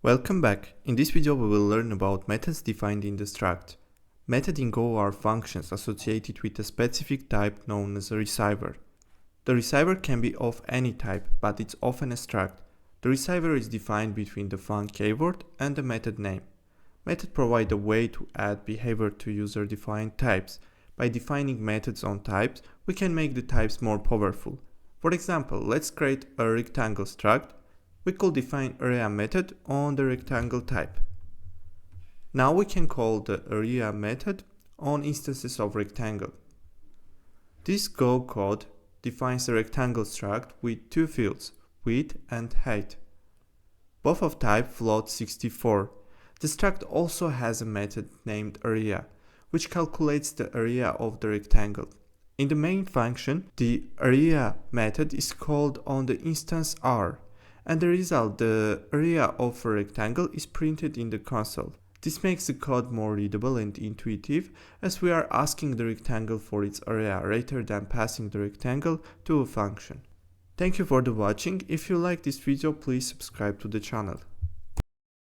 Welcome back. In this video we will learn about methods defined in the struct. Methods in Go are functions associated with a specific type known as a receiver. The receiver can be of any type, but it's often a struct. The receiver is defined between the func keyword and the method name. Methods provide a way to add behavior to user-defined types. By defining methods on types, we can make the types more powerful. For example, let's create a rectangle struct. We could define area method on the rectangle type. Now we can call the area method on instances of rectangle. This Go code defines a rectangle struct with two fields, width and height. Both of type float 64. The struct also has a method named area, which calculates the area of the rectangle. In the main function, the area method is called on the instance R, and the result, the area of a rectangle, is printed in the console. This makes the code more readable and intuitive, as we are asking the rectangle for its area rather than passing the rectangle to a function. Thank you for the watching. If you like this video, please subscribe to the channel.